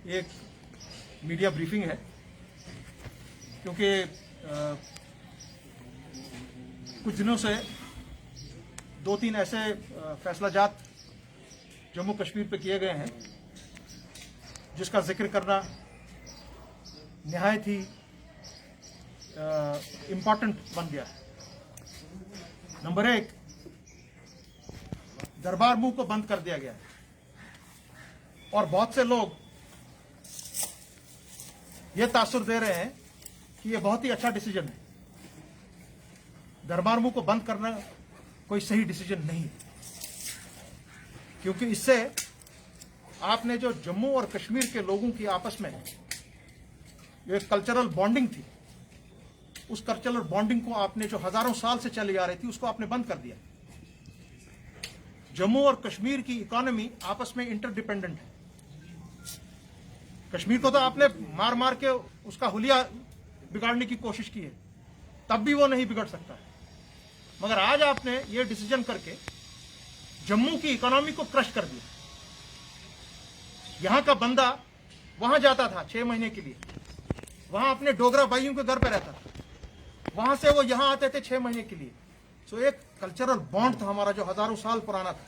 एक media briefing है, क्योंकि कुछ दिनों से दो तीन ऐसे फैसलाजात जम्मू कश्मीर पे किए गए हैं जिसका जिक्र करना निहायत ही इम्पॉर्टेंट बन गया है। नंबर एक, दरबार मूव को बंद कर दिया गया है और बहुत से लोग ये तासुर दे रहे हैं कि ये बहुत ही अच्छा डिसीजन है। दरबार मूव को बंद करना कोई सही डिसीजन नहीं है, क्योंकि इससे आपने जो जम्मू और कश्मीर के लोगों की आपस में जो एक कल्चरल बॉन्डिंग थी, उस कल्चरल बॉन्डिंग को आपने जो हजारों साल से चली आ रही थी उसको आपने बंद कर दिया। जम्मू और कश्मीर की इकोनॉमी आपस में इंटरडिपेंडेंट है। कश्मीर को तो आपने मार मार के उसका हुलिया बिगाड़ने की कोशिश की है, तब भी वो नहीं बिगड़ सकता है। मगर आज आपने ये डिसीजन करके जम्मू की इकोनॉमी को क्रश कर दिया। यहां का बंदा वहां जाता था 6 महीने के लिए, वहां अपने डोगरा भाइयों के घर पे रहता था, वहां से वो यहां आते थे 6 महीने के लिए। सो एक कल्चरल बॉन्ड था हमारा जो हजारों साल पुराना था,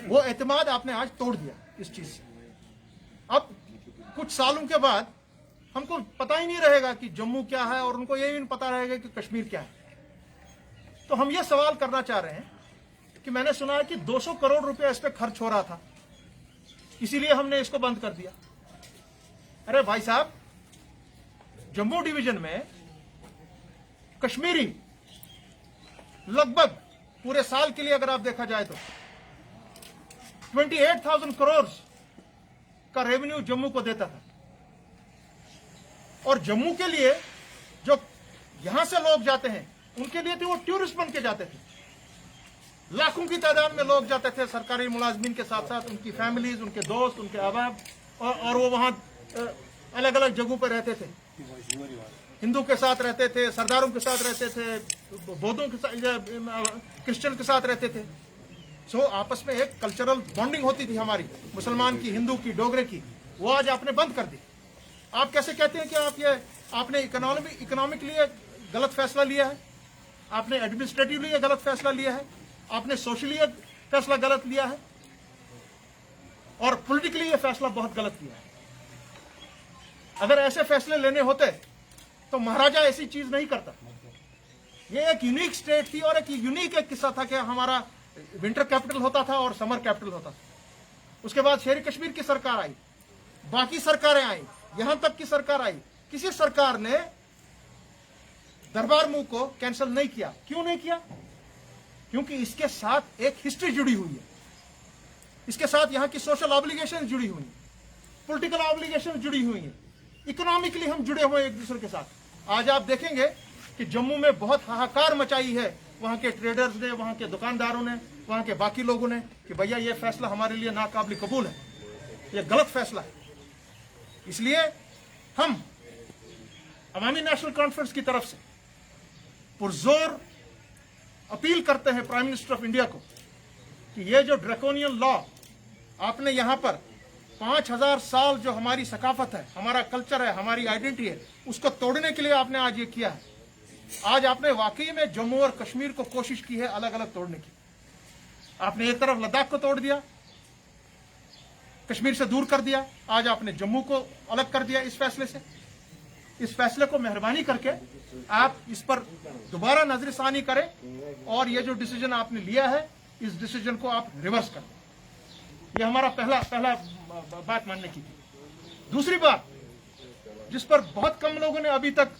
वो एतमाद आपने आज तोड़ दिया इस चीज से। अब कुछ सालों के बाद हमको पता ही नहीं रहेगा कि जम्मू क्या है और उनको ये भी नहीं पता रहेगा कि कश्मीर क्या है। तो हम ये सवाल करना चाह रहे हैं कि मैंने सुना है कि 200 करोड़ रुपया इस पे खर्च हो रहा था, इसीलिए हमने इसको बंद कर दिया। अरे भाई साहब, जम्मू डिवीजन में कश्मीरी लगभग पूरे साल के लिए अगर आप देखा जाए तो 28,000 करोड़ का रेवेन्यू जम्मू को देता था। और जम्मू के लिए जो यहां से लोग जाते हैं उनके लिए तो वो टूरिस्ट बन के जाते थे। लाखों की तादाद में लोग जाते थे, सरकारी मुलाजमीन के साथ साथ उनकी फैमिलीज, उनके दोस्त, उनके अहबाब, और वो वहां अलग अलग जगहों पर रहते थे। हिंदू के साथ रहते थे, सरदारों के साथ रहते थे, बौद्धों के साथ, क्रिश्चियन के साथ रहते थे। सो आपस में एक कल्चरल बॉन्डिंग होती थी हमारी, मुसलमान की, हिंदू की, डोगरे की। वो आज आपने बंद कर दी। आप कैसे कहते हैं कि आपने इकोनॉमिकली गलत फैसला लिया है, आपने एडमिनिस्ट्रेटिवली गलत फैसला लिया है, आपने सोशली फैसला गलत लिया है, और पॉलिटिकली ये फैसला बहुत गलत लिया है। अगर ऐसे फैसले लेने होते तो महाराजा ऐसी चीज नहीं करता। ये एक यूनिक स्टेट थी और एक यूनिक किस्सा था कि हमारा विंटर कैपिटल होता था और समर कैपिटल होता था। उसके बाद शेर कश्मीर की सरकार आई, बाकी सरकारें आई, यहां तक की सरकार आई, किसी सरकार ने दरबार मूव को कैंसिल नहीं किया। क्यों नहीं किया? क्योंकि इसके साथ एक हिस्ट्री जुड़ी हुई है, इसके साथ यहां की सोशल ऑब्लिगेशन जुड़ी हुई है, पॉलिटिकल ऑब्लिगेशन जुड़ी हुई है, इकोनॉमिकली हम जुड़े हुए एक दूसरे के साथ। आज आप देखेंगे कि जम्मू में बहुत हाहाकार मचाई है वहां के ट्रेडर्स ने, वहां के दुकानदारों ने, वहां के बाकी लोगों ने कि भैया ये फैसला हमारे लिए नाकाबिल कबूल है, ये गलत फैसला है। इसलिए हम अवामी नेशनल कॉन्फ्रेंस की तरफ से पुरजोर अपील करते हैं प्राइम मिनिस्टर ऑफ इंडिया को कि ये जो ड्रैकोनियन लॉ आपने यहां पर 5000 साल जो हमारी सकाफत है, हमारा कल्चर है, हमारी आइडेंटिटी है, उसको तोड़ने के लिए आपने आज ये किया है। आज आपने वाकई में जम्मू और कश्मीर को कोशिश की है अलग अलग तोड़ने की। आपने एक तरफ लद्दाख को तोड़ दिया, कश्मीर से दूर कर दिया, आज आपने जम्मू को अलग कर दिया इस फैसले से। इस फैसले को मेहरबानी करके आप इस पर दोबारा नजरसानी करें और ये जो डिसीजन आपने लिया है इस डिसीजन को आप रिवर्स करें। ये हमारा पहला बात मानने की थी। दूसरी बात जिस पर बहुत कम लोगों ने अभी तक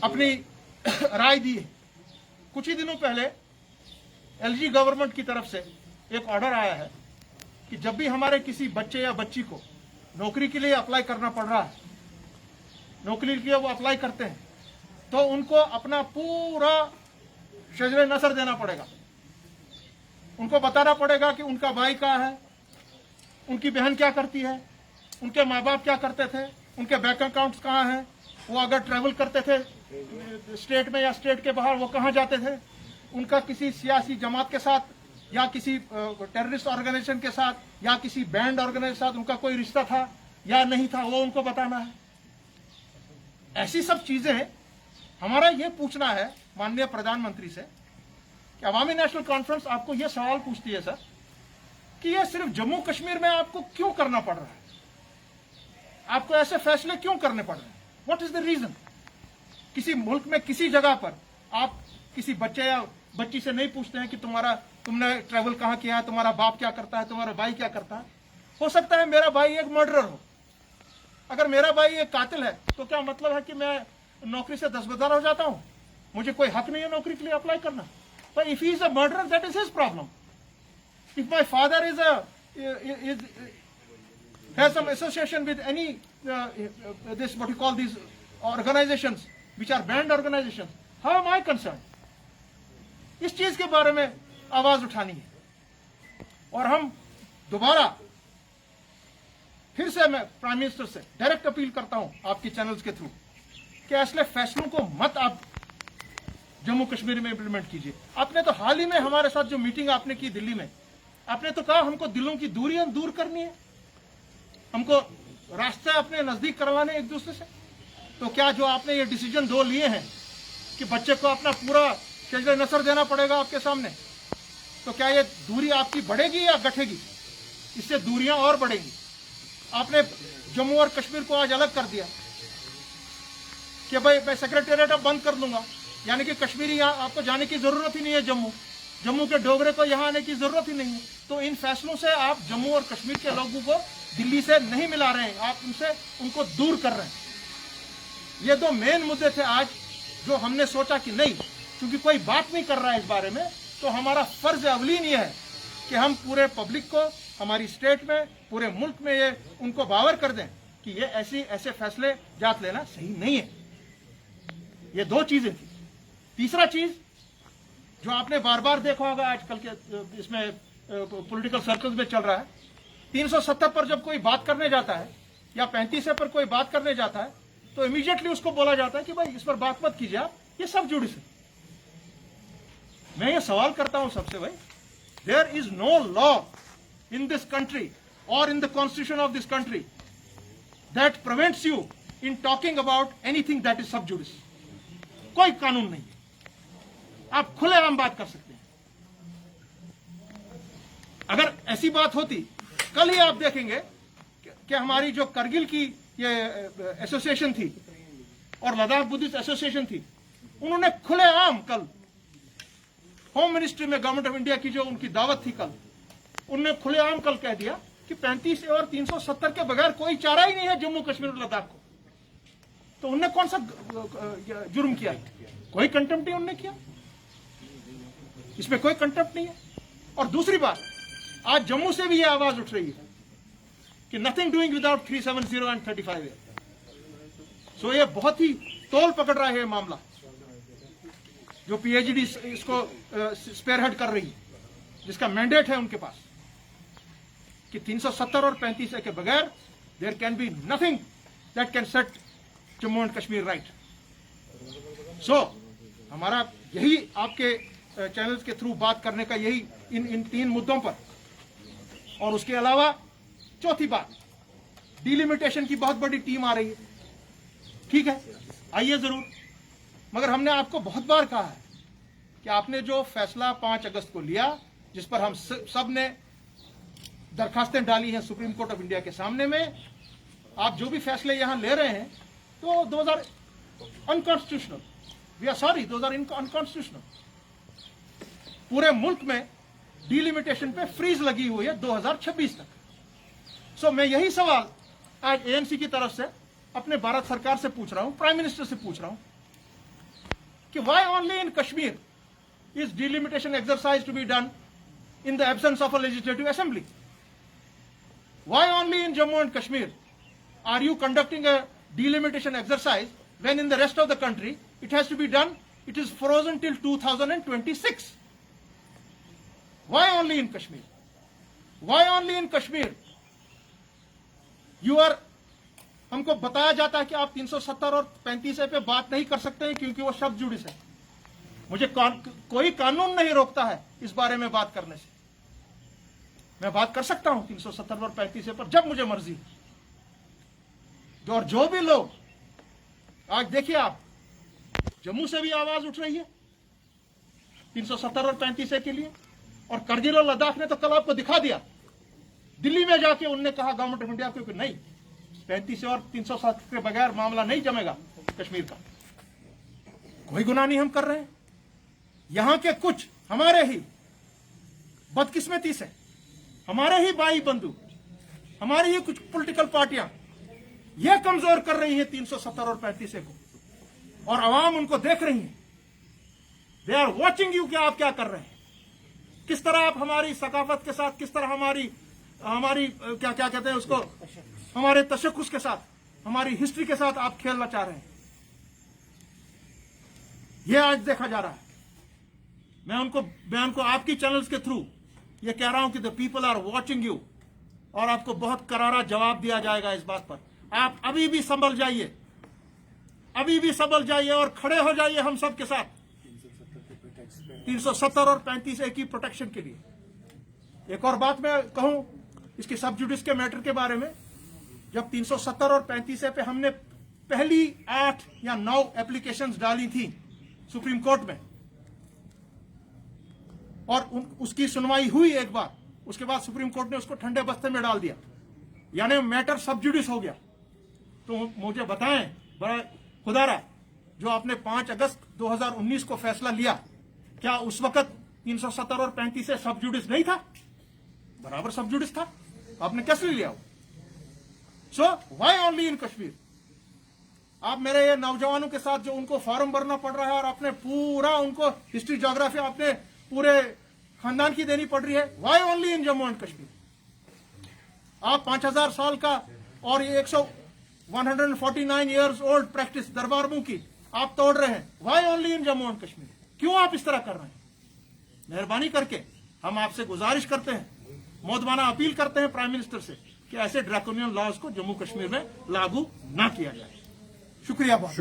अपनी राय दी है, कुछ ही दिनों पहले एलजी गवर्नमेंट की तरफ से एक ऑर्डर आया है कि जब भी हमारे किसी बच्चे या बच्ची को नौकरी के लिए अप्लाई करना पड़ रहा है, नौकरी के लिए वो अप्लाई करते हैं, तो उनको अपना पूरा शजरे नसर देना पड़ेगा। उनको बताना पड़ेगा कि उनका भाई कहाँ है, उनकी बहन क्या करती है, उनके माँ बाप क्या करते थे, उनके बैंक अकाउंट्स कहाँ हैं, वो अगर ट्रैवल करते थे स्टेट में या स्टेट के बाहर वो कहाँ जाते थे, उनका किसी सियासी जमात के साथ या किसी टेररिस्ट ऑर्गेनाइजेशन के साथ या किसी बैंड ऑर्गेनाइजेशन के साथ उनका कोई रिश्ता था या नहीं था, वो उनको बताना है। ऐसी सब चीजें हमारा ये पूछना है माननीय प्रधानमंत्री से कि अवामी नेशनल कॉन्फ्रेंस आपको ये सवाल पूछती है सर कि ये सिर्फ जम्मू कश्मीर में आपको क्यों करना पड़ रहा है, आपको ऐसे फैसले क्यों करने पड़ रहे हैं, व्हाट इज द रीजन। किसी मुल्क में किसी जगह पर आप किसी बच्चे या बच्ची से नहीं पूछते हैं कि तुमने ट्रैवल कहाँ किया है, तुम्हारा बाप क्या करता है, तुम्हारा भाई क्या करता है। हो सकता है मेरा भाई एक मर्डरर हो, अगर मेरा भाई एक कातिल है तो क्या मतलब है कि मैं नौकरी से दस्तबरदार हो जाता हूं, मुझे कोई हक नहीं है नौकरी के लिए अप्लाई करना। But if he is a murderer that is his problem. If my father has some association with any this what you call these organizations which are banned organizations, how am I concerned? इस चीज के बारे में आवाज उठानी है। और हम दोबारा फिर से मैं प्राइम मिनिस्टर से डायरेक्ट अपील करता हूं आपके चैनल्स के थ्रू कि ऐसे फैसलों को मत आप जम्मू कश्मीर में इंप्लीमेंट कीजिए। आपने तो हाल ही में हमारे साथ जो मीटिंग आपने की दिल्ली में, आपने तो कहा हमको दिलों की दूरियां दूर करनी है, हमको रास्ते अपने नजदीक करवाने एक दूसरे से। तो क्या जो आपने ये डिसीजन दो लिए हैं कि बच्चे को अपना पूरा शजर नसर देना पड़ेगा आपके सामने, तो क्या ये दूरी आपकी बढ़ेगी या घटेगी? इससे दूरियां और बढ़ेगी। आपने जम्मू और कश्मीर को आज अलग कर दिया कि भाई मैं सेक्रेटेरिएट अब बंद कर दूंगा, यानी कि कश्मीरी यहाँ आपको जाने की जरूरत ही नहीं है, जम्मू के डोगरे को यहाँ आने की जरूरत ही नहीं है। तो इन फैसलों से आप जम्मू और कश्मीर के लोगों को दिल्ली से नहीं मिला रहे हैं, आप उनको दूर कर रहे हैं। ये दो मेन मुद्दे थे आज जो हमने सोचा कि नहीं, क्योंकि कोई बात नहीं कर रहा है इस बारे में, तो हमारा फर्ज अवलीन ये है कि हम पूरे पब्लिक को हमारी स्टेट में पूरे मुल्क में ये उनको बावर कर दें कि ये ऐसे फैसले जात लेना सही नहीं है। ये दो चीजें थी। तीसरा चीज जो आपने बार बार देखा होगा आजकल के इसमें पॉलिटिकल सर्कल्स में चल रहा है, 370 पर जब कोई बात करने जाता है या 35 पर कोई बात करने जाता है तो इमीडिएटली उसको बोला जाता है कि भाई इस पर बात मत कीजिए आप, ये सब जुडिस है। मैं ये सवाल करता हूं सबसे, भाई there is no law in this country और in the constitution of this country that prevents you in talking about anything that is sub judice. कोई कानून नहीं है, आप खुलेआम बात कर सकते हैं। अगर ऐसी बात होती, कल ही आप देखेंगे कि हमारी जो करगिल की ये एसोसिएशन थी और लद्दाख बुद्धिस्ट एसोसिएशन थी, उन्होंने खुलेआम कल होम मिनिस्ट्री में गवर्नमेंट ऑफ इंडिया की जो उनकी दावत थी कल, उन्होंने खुलेआम कल कह दिया कि 35 और 370 के बगैर कोई चारा ही नहीं है जम्मू कश्मीर और लद्दाख को। तो उनने कौन सा जुर्म किया? कोई कंटेम्प्ट नहीं उन्होंने किया, इसमें कोई कंटेम्प्ट नहीं है। और दूसरी बात, आज जम्मू से भी ये आवाज उठ रही है कि nothing doing without 370 and 35A। सो ये बहुत ही तोल पकड़ रहा है ये मामला, जो पीएचडी इसको स्पेयरहेड कर रही है, जिसका मैंडेट है उनके पास कि 370 और 35A के बगैर there can be nothing that can set Jammu and Kashmir right. So हमारा यही आपके चैनल्स के थ्रू बात करने का यही इन तीन मुद्दों पर। और उसके अलावा चौथी बात, डिलिमिटेशन की बहुत बड़ी टीम आ रही है, ठीक है, आइए जरूर, मगर हमने आपको बहुत बार कहा है कि आपने जो फैसला 5 अगस्त को लिया, जिस पर हम सब ने दरखास्तें डाली हैं सुप्रीम कोर्ट ऑफ इंडिया के सामने में, आप जो भी फैसले यहां ले रहे हैं तो those are unconstitutional. We are sorry, those are unconstitutional. पूरे मुल्क में डिलिमिटेशन पे फ्रीज लगी हुई है 2026 तक। सो मैं यही सवाल आज एएनसी की तरफ से अपने भारत सरकार से पूछ रहा हूं, प्राइम मिनिस्टर से पूछ रहा हूं कि why only in Kashmir is delimitation exercise to be done in the absence of a legislative assembly? Why only in Jammu and Kashmir are you conducting a delimitation exercise when in the rest of the country it has to be done, it is frozen till 2026? Why only in Kashmir? Why only in Kashmir? You are, हमको बताया जाता है कि आप 370 और 35A पे बात नहीं कर सकते हैं क्योंकि वो शब्द जुडिस है। मुझे कोई कानून नहीं रोकता है इस बारे में बात करने से। मैं बात कर सकता हूं 370 और 35 पर जब मुझे मर्जी। और जो भी लोग आज देखिए आप, जम्मू से भी आवाज उठ रही है 370 और 35 के लिए, और करगिल और लद्दाख ने तो कल आपको दिखा दिया। दिल्ली में जाके उनने कहा गवर्नमेंट ऑफ इंडिया को कि नहीं, 35 और 307 के बगैर मामला नहीं जमेगा कश्मीर का। कोई गुनाह नहीं हम कर रहे हैं। यहां के कुछ हमारे ही बदकिस्मती से, हमारे ही भाई बंधु, हमारी ही कुछ पॉलिटिकल पार्टियां ये कमजोर कर रही हैं 370 और 35 को, और आवाम उनको देख रही है। दे आर वॉचिंग यू कि आप क्या कर रहे हैं, किस तरह आप हमारी सकाफत के साथ, किस तरह हमारी क्या क्या कहते हैं उसको, हमारे तशक्कुस के साथ, हमारी हिस्ट्री के साथ आप खेलना चाह रहे हैं। यह आज देखा जा रहा है। मैं उनको आपकी चैनल्स के थ्रू ये कह रहा हूं कि the people are watching you, और आपको बहुत करारा जवाब दिया जाएगा इस बात पर। आप अभी भी संभल जाइए, अभी भी संभल जाइए और खड़े हो जाइए हम सब के साथ 370 और 35A की प्रोटेक्शन के लिए। एक और बात मैं कहूं इसकी सब जुडिस के मैटर के बारे में। जब 370 और 35A पे हमने पहली 8 या 9 एप्लीकेशंस डाली थी सुप्रीम कोर्ट में, और उसकी सुनवाई हुई एक बार, उसके बाद सुप्रीम कोर्ट ने उसको ठंडे बस्ते में डाल दिया, यानी मैटर सब जुडिस हो गया। तो मुझे बताएं बड़ा खुदारा, जो आपने 5 अगस्त 2019 को फैसला लिया, क्या उस वक्त 370 और 35 सब जुडिस नहीं था? बराबर सब जुडिस था। आपने कैसे लिया? So why only in Kashmir? आप मेरे ये नौजवानों के साथ जो उनको फॉर्म भरना पड़ रहा है, और आपने पूरा उनको हिस्ट्री ज्योग्राफी आपने पूरे खानदान की देनी पड़ रही है, why only in Jammu and Kashmir? आप 5000 साल का और ये 149 ईयर्स ओल्ड प्रैक्टिस दरबारमू की आप तोड़ रहे हैं, why only in Jammu and Kashmir? क्यों आप इस तरह कर रहे हैं? मेहरबानी करके हम आपसे गुजारिश करते हैं, मोदबाना अपील करते हैं प्राइम मिनिस्टर से कि ऐसे ड्रैकोनियन लॉज को जम्मू कश्मीर में लागू ना किया जाए। शुक्रिया बहुत।